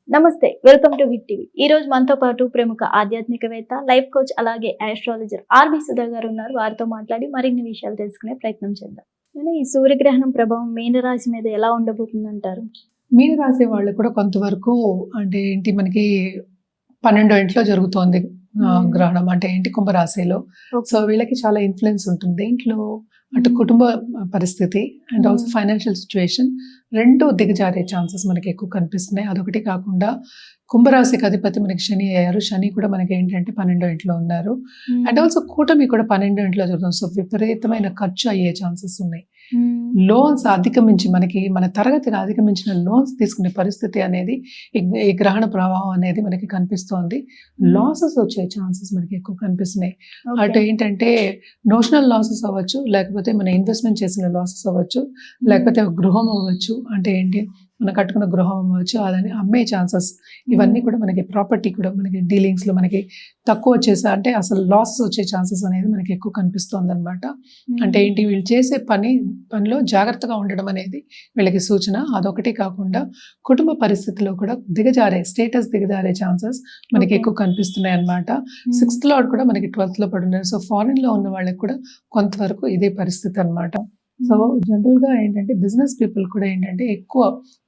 నమస్తే, welcome to hit TV. ఈ రోజు మనతో పాటు ప్రముఖ ఆధ్యాత్మికవేత్త, లైఫ్ కోచ్, అలాగే ఆస్ట్రాలజర్ ఆర్బి సుధా గారు ఉన్నారు. వారితో మాట్లాడి మరిన్ని విషయాలు తెలుసుకునే ప్రయత్నం చేద్దాం. ఈ సూర్యగ్రహణం ప్రభావం మీనరాశి మీద ఎలా ఉండబోతుంది అంటారు? మీనరాశి వాళ్ళు కూడా కొంతవరకు అంటే ఏంటి మనకి 12 ఇంట్లో జరుగుతోంది గ్రహణం అంటే ఏంటి కుంభరాశిలో. సో వీళ్ళకి చాలా ఇన్ఫ్లుయెన్స్ ఉంటుంది దేంట్లో, అటు కుటుంబ పరిస్థితి అండ్ ఆల్సో ఫైనాన్షియల్ సిచ్యువేషన్ రెండు దిగజారే ఛాన్సెస్ మనకి ఎక్కువ కనిపిస్తున్నాయి. అదొకటి కాకుండా కుంభరాశికి అధిపతి మనకి శని అయ్యారు. శని కూడా మనకి ఏంటంటే 12 ఇంట్లో ఉన్నారు. అండ్ ఆల్సో కూటమి కూడా 12 ఇంట్లో జరుగుతుంది. సో విపరీతమైన ఖర్చు అయ్యే ఛాన్సెస్ ఉన్నాయి. లోన్స్ అధిగమించి మనకి మన తరగతిని అధిగమించిన లోన్స్ తీసుకునే పరిస్థితి అనేది ఈ గ్రహణ ప్రభావం అనేది మనకి కనిపిస్తోంది. లాసెస్ వచ్చే ఛాన్సెస్ మనకి ఎక్కువ కనిపిస్తున్నాయి. అటు ఏంటంటే నోషనల్ లాసెస్ అవ్వచ్చు, లేకపోతే మన ఇన్వెస్ట్మెంట్ చేసిన లాసెస్ అవ్వచ్చు, లేకపోతే గృహం అవ్వచ్చు. అంటే ఏంటి, మనం కట్టుకున్న గృహం అవ్వచ్చు, అదని అమ్మే ఛాన్సెస్, ఇవన్నీ కూడా మనకి ప్రాపర్టీ కూడా మనకి డీలింగ్స్లో మనకి తక్కువ వచ్చేసా అంటే అసలు లాసెస్ వచ్చే ఛాన్సెస్ అనేది మనకి ఎక్కువ కనిపిస్తుంది అనమాట. అంటే ఏంటి, వీళ్ళు చేసే పనిలో జాగ్రత్తగా ఉండడం అనేది వీళ్ళకి సూచన. అదొకటి కాకుండా కుటుంబ పరిస్థితిలో కూడా స్టేటస్ దిగజారే ఛాన్సెస్ మనకి ఎక్కువ కనిపిస్తున్నాయి అనమాట. 6th లార్డ్ కూడా మనకి 12th లో పడున్నారు. సో ఫారిన్ లో ఉన్న వాళ్ళకి కూడా కొంతవరకు ఇదే పరిస్థితి అనమాట. సో జనరల్గా ఏంటంటే బిజినెస్ పీపుల్ కూడా ఏంటంటే ఎక్కువ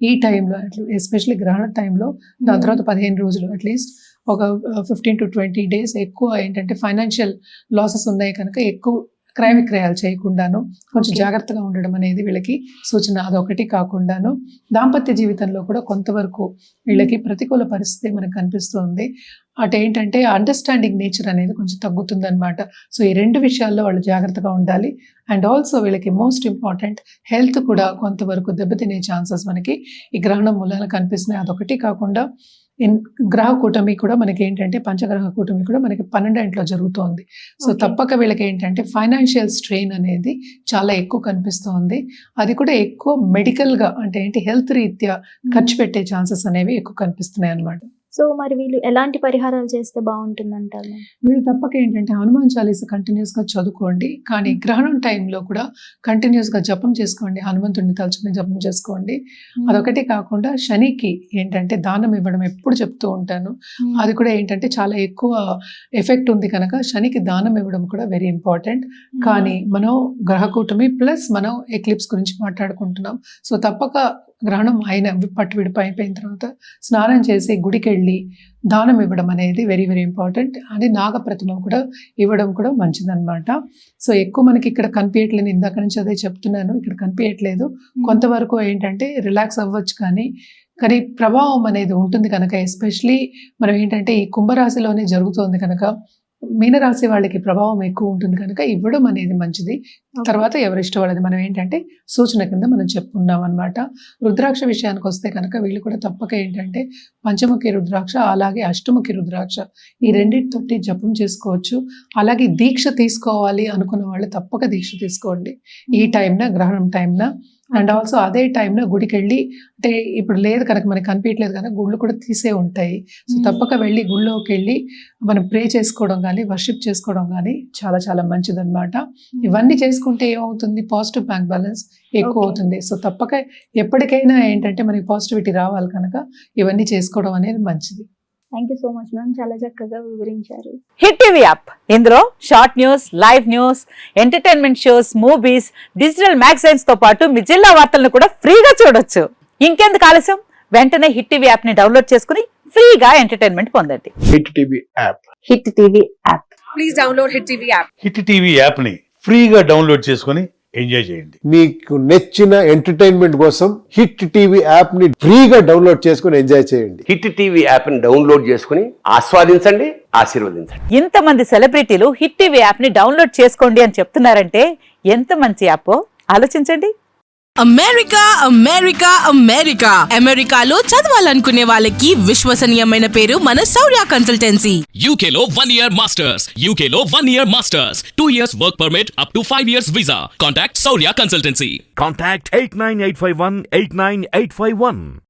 ఈ టైంలో ఎస్పెషల్లీ గ్రహణ టైంలో, దాని తర్వాత 15 రోజులు అట్లీస్ట్ ఒక 15 to 20 days ఎక్కువ ఏంటంటే ఫైనాన్షియల్ లాసెస్ ఉన్నాయి కనుక ఎక్కువ క్రయ విక్రయాలు చేయకుండాను కొంచెం జాగ్రత్తగా ఉండడం అనేది వీళ్ళకి సూచన. అదొకటి కాకుండాను దాంపత్య జీవితంలో కూడా కొంతవరకు వీళ్ళకి ప్రతికూల పరిస్థితి మనకు కనిపిస్తుంది. అటు ఏంటంటే అండర్స్టాండింగ్ నేచర్ అనేది కొంచెం తగ్గుతుంది అనమాట. సో ఈ రెండు విషయాల్లో వాళ్ళు జాగ్రత్తగా ఉండాలి. అండ్ ఆల్సో వీళ్ళకి మోస్ట్ ఇంపార్టెంట్ హెల్త్ కూడా కొంతవరకు దెబ్బతినే ఛాన్సెస్ మనకి ఈ గ్రహణం మూలాన కనిపిస్తున్నాయి. అదొకటి కాకుండా గ్రహ కూటమి కూడా మనకి ఏంటంటే పంచగ్రహ కూటమి కూడా మనకి 12 ఇంట్లో జరుగుతోంది. సో తప్పక వీళ్ళకి ఏంటంటే ఫైనాన్షియల్ స్ట్రెయిన్ అనేది చాలా ఎక్కువ కనిపిస్తోంది. అది కూడా ఎక్కువ మెడికల్గా అంటే ఏంటి హెల్త్ రీత్యా ఖర్చు పెట్టే ఛాన్సెస్ అనేవి ఎక్కువ కనిపిస్తున్నాయి అనమాట. సో మరి వీళ్ళు ఎలాంటి పరిహారాలు చేస్తే బాగుంటుంది అంటారు? వీళ్ళు తప్పక ఏంటంటే హనుమాన్ చాలీసా కంటిన్యూస్గా చదువుకోండి. కానీ గ్రహణం టైంలో కూడా కంటిన్యూస్గా జపం చేసుకోండి, హనుమంతుడిని తలుచుకుని జపం చేసుకోండి. అదొకటి కాకుండా శనికి ఏంటంటే దానం ఇవ్వడం ఎప్పుడు చెప్తూ ఉంటాను. అది కూడా ఏంటంటే చాలా ఎక్కువ ఎఫెక్ట్ ఉంది కనుక శనికి దానం ఇవ్వడం కూడా వెరీ ఇంపార్టెంట్. కానీ మనం గ్రహకూటమి ప్లస్ మనం ఎక్లిప్స్ గురించి మాట్లాడుకుంటున్నాం. సో తప్పక గ్రహణం విడిపోయిన తర్వాత స్నానం చేసి గుడికి వెళ్ళి దానం ఇవ్వడం అనేది వెరీ వెరీ ఇంపార్టెంట్. అని నాగప్రతిమ కూడా ఇవ్వడం కూడా మంచిదన్నమాట. సో ఎక్కువ మనకి ఇక్కడ కనిపించట్లేదు, ఇందాక నుంచి అదే చెప్తున్నాను, ఇక్కడ కనిపించట్లేదు. కొంతవరకు ఏంటంటే రిలాక్స్ అవ్వచ్చు, కానీ ప్రభావం అనేది ఉంటుంది కనుక ఎస్పెషలీ మనం ఏంటంటే ఈ కుంభరాశిలోనే జరుగుతోంది కనుక మీనరాశి వాళ్ళకి ప్రభావం ఎక్కువ ఉంటుంది కనుక ఇవ్వడం అనేది మంచిది. తర్వాత ఎవరిష్టం వాళ్ళది, మనం ఏంటంటే సూచన కింద మనం చెప్పుకున్నాం అనమాట. రుద్రాక్ష విషయానికి వస్తే కనుక వీళ్ళు కూడా తప్పక ఏంటంటే పంచముఖి రుద్రాక్ష అలాగే అష్టముఖి రుద్రాక్ష ఈ రెండింటితోటి జపం చేసుకోవచ్చు. అలాగే దీక్ష తీసుకోవాలి అనుకున్న వాళ్ళు తప్పక దీక్ష తీసుకోండి ఈ టైంన, గ్రహణం టైంన. అండ్ ఆల్సో అదే టైంలో గుడికి వెళ్ళి, అంటే ఇప్పుడు లేదు కనుక మనకి కనిపించలేదు కనుక గుళ్ళు కూడా తీసే ఉంటాయి. సో తప్పక వెళ్ళి గుళ్ళోకి వెళ్ళి మనం ప్రే చేసుకోవడం కానీ వర్షిప్ చేసుకోవడం కానీ చాలా చాలా మంచిదన్నమాట. ఇవన్నీ చేసుకుంటే ఏమవుతుంది, పాజిటివ్ బ్యాంక్ బ్యాలెన్స్ ఎక్కువ అవుతుంది. సో తప్పక ఎప్పటికైనా ఏంటంటే మనకి పాజిటివిటీ రావాలి కనుక ఇవన్నీ చేసుకోవడం అనేది మంచిది. Thank you so much ma'am, చాలా చక్కగా వివరించారు. హిట్ టీవీ యాప్, ఇందులో short news, live news, entertainment shows, movies, digital magazines తో పాటు మీ జిల్లా వార్తలను కూడా ఫ్రీగా చూడొచ్చు. ఇంకెందుకు ఆలస్యం, వెంటనే హిట్ టీవీ యాప్ ని డౌన్లోడ్ చేసుకుని ఫ్రీగా ఎంటర్టైన్మెంట్ పొందండి. Hit TV app, hit TV app, please download hit TV app. Hit TV app ని ఫ్రీగా డౌన్లోడ్ చేసుకుని ఎంజాయ్ చేయండి. మీకు నచ్చిన ఎంటర్టైన్మెంట్ కోసం హిట్ టీవీ యాప్ ని ఫ్రీగా డౌన్లోడ్ చేసుకుని ఎంజాయ్ చేయండి. హిట్ టీవీ యాప్ ని డౌన్లోడ్ చేసుకుని ఆస్వాదించండి, ఆశీర్వదించండి. ఇంతమంది సెలబ్రిటీలు హిట్ టీవీ యాప్ ని డౌన్లోడ్ చేసుకోండి అని చెప్తున్నారంటే ఎంత మంచి యాప్ ఆలోచించండి. అమెరికా అమెరికా అమెరికా అమెరికాలో చదవాలనుకునే వాళ్ళకి విశ్వసనీయమైన పేరు మన శౌర్య కన్సల్టెన్సీ. UK లో 1 year masters, UK లో 1 year masters, 2 years work permit up to 5 years visa. Contact Saurya Consultancy. Contact 89851 89851.